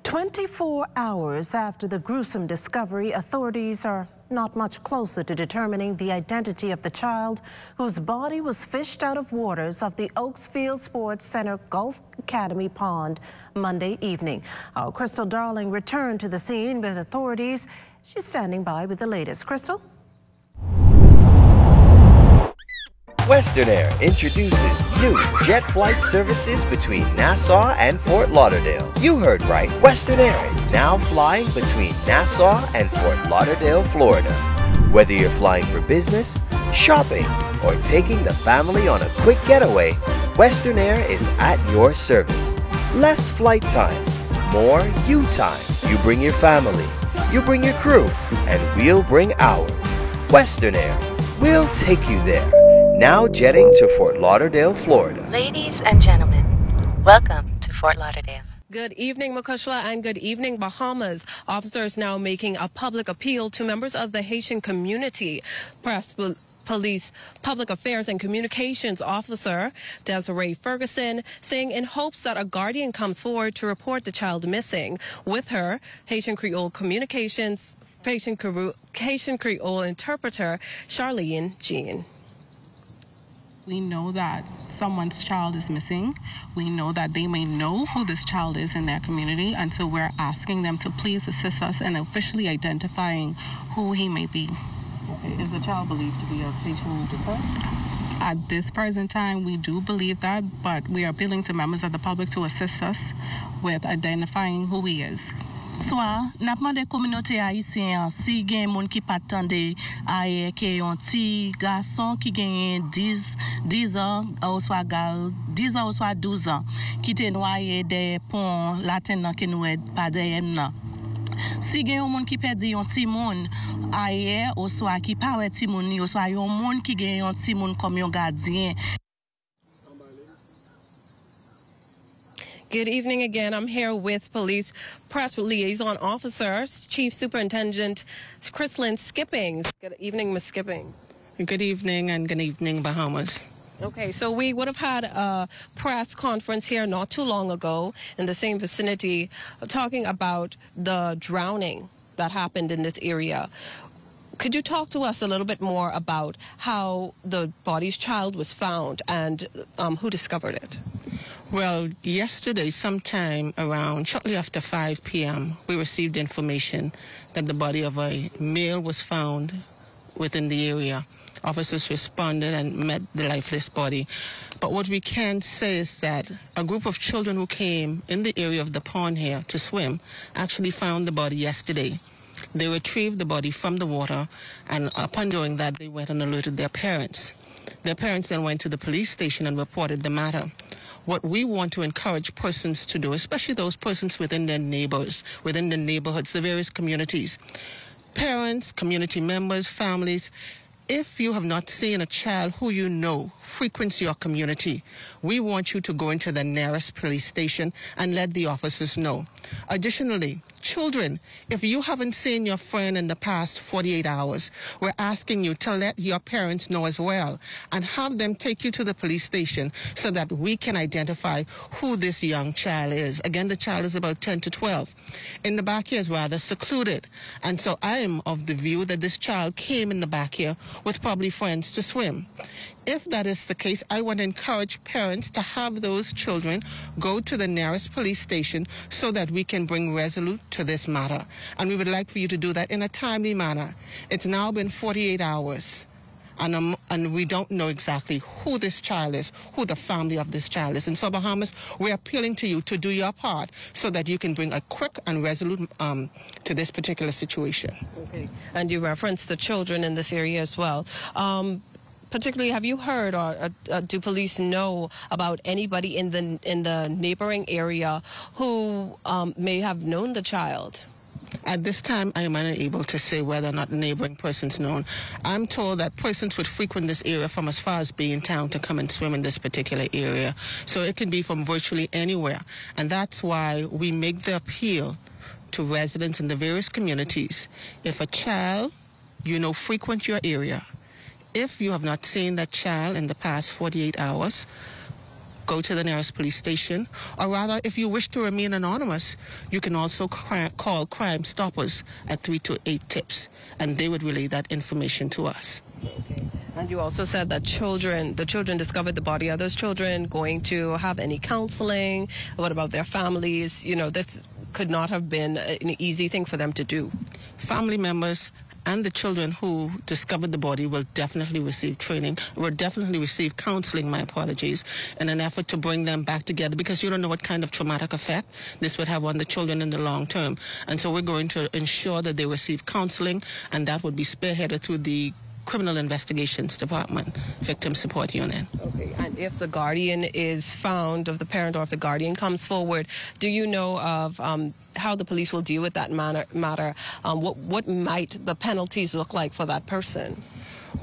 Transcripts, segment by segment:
24 hours after the gruesome discovery, authorities are not much closer to determining the identity of the child whose body was fished out of waters of the Oaksfield Sports Center Golf Academy pond Monday evening. Our Crystal Darling returned to the scene with authorities. She's standing by with the latest. Crystal? Western Air introduces new jet flight services between Nassau and Fort Lauderdale. You heard right. Western Air is now flying between Nassau and Fort Lauderdale, Florida. Whether you're flying for business, shopping, or taking the family on a quick getaway, Western Air is at your service. Less flight time, more you time. You bring your family, you bring your crew, and we'll bring ours. Western Air, we'll take you there. Now jetting to Fort Lauderdale, Florida. Ladies and gentlemen, welcome to Fort Lauderdale. Good evening, Makushla, and good evening, Bahamas. Officers now making a public appeal to members of the Haitian community. Police Public Affairs and Communications Officer Desiree Ferguson saying in hopes that a guardian comes forward to report the child missing. With her, Haitian Creole interpreter Charlene Jean. We know that someone's child is missing. We know that they may know who this child is in their community, and so we're asking them to please assist us in officially identifying who he may be. Okay. Is the child believed to be of Haitian descent? At this present time, we do believe that, but we are appealing to members of the public to assist us with identifying who he is. Soir, n'a demandé communauté haïtienne si gen moun ki patande aye ke yon ti garçon qui gagne 10 ans ou soit 10 ans ou soit 12 ans qui te noyé des ponts latin nan ke nou pa derrière nan. Si gen yon moun ki perdi yon ti moun aye ou soit ki pa wè ti moun ni ou soit yon moun ki gen yon ti moun comme yon gardien. Good evening again. I'm here with Police Press Liaison Officer, Chief Superintendent Chrislyn Skippings. Good evening, Ms. Skippings. Good evening and good evening, Bahamas. Okay, so we would have had a press conference here not too long ago in the same vicinity talking about the drowning that happened in this area. Could you talk to us a little bit more about how the body's child was found and who discovered it? Well, yesterday, sometime around shortly after 5 p.m., we received information that the body of a male was found within the area. Officers responded and met the lifeless body. But what we can say is that a group of children who came in the area of the pond here to swim actually found the body yesterday. They retrieved the body from the water, and upon doing that, they went and alerted their parents. Their parents then went to the police station and reported the matter. What we want to encourage persons to do, especially those persons within their neighbors, within the neighborhoods, the various communities, parents, community members, families, if you have not seen a child who you know frequents your community, we want you to go into the nearest police station and let the officers know. Additionally, children, if you haven't seen your friend in the past 48 hours, we're asking you to let your parents know as well and have them take you to the police station so that we can identify who this young child is. Again, the child is about 10 to 12. In the back here is rather secluded, and so I am of the view that this child came in the back here with probably friends to swim. If that is the case, I want to encourage parents to have those children go to the nearest police station so that we can bring resolute to this matter. And we would like for you to do that in a timely manner. It's now been 48 hours, and we don't know exactly who this child is, who the family of this child is. And so, Bahamas, we're appealing to you to do your part so that you can bring a quick and resolute to this particular situation. Okay. And you referenced the children in this area as well. Particularly, have you heard or do police know about anybody in the neighboring area who may have known the child? At this time, I am unable to say whether or not neighboring persons known. I'm told that persons would frequent this area from as far as Town to come and swim in this particular area. So it can be from virtually anywhere. And that's why we make the appeal to residents in the various communities. If a child, frequent your area, if you have not seen that child in the past 48 hours, go to the nearest police station, or rather, if you wish to remain anonymous, you can also call Crime Stoppers at 328 TIPS, and they would relay that information to us. Okay. And you also said that the children discovered the body. Are those children going to have any counseling? What about their families? You know, this could not have been an easy thing for them to do. Family members and the children who discovered the body will definitely receive training, will definitely receive counseling, my apologies, in an effort to bring them back together, because you don't know what kind of traumatic effect this would have on the children in the long term. And so we're going to ensure that they receive counseling, and that would be spearheaded through the Criminal Investigations Department, Victim Support Unit. Okay, and if the guardian is found, of the parent, or if the guardian comes forward, do you know of how the police will deal with that matter? What might the penalties look like for that person?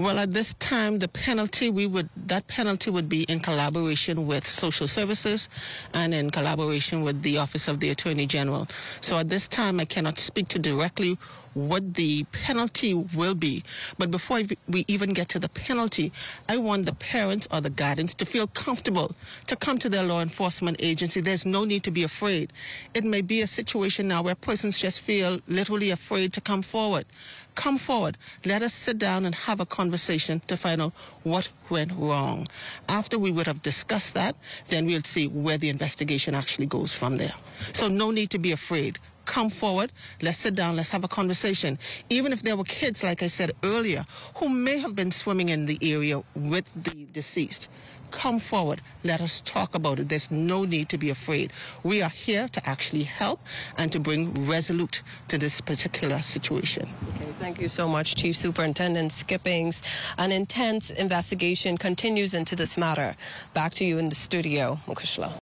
Well, at this time, that penalty would be in collaboration with social services and in collaboration with the Office of the Attorney General. So at this time, I cannot speak to directly what the penalty will be. But before we even get to the penalty, I want the parents or the guardians to feel comfortable to come to their law enforcement agency. There's no need to be afraid. It may be a situation now where persons just feel literally afraid to come forward. Come forward. Let us sit down and have a conversation to find out what went wrong. After we would have discussed that, then we'll see where the investigation actually goes from there. So no need to be afraid. Come forward, let's sit down, let's have a conversation. Even if there were kids, like I said earlier, who may have been swimming in the area with the deceased, come forward, let us talk about it. There's no need to be afraid. We are here to actually help and to bring resolute to this particular situation. Okay, thank you so much, Chief Superintendent Skippings. An intense investigation continues into this matter. Back to you in the studio, Mukushla.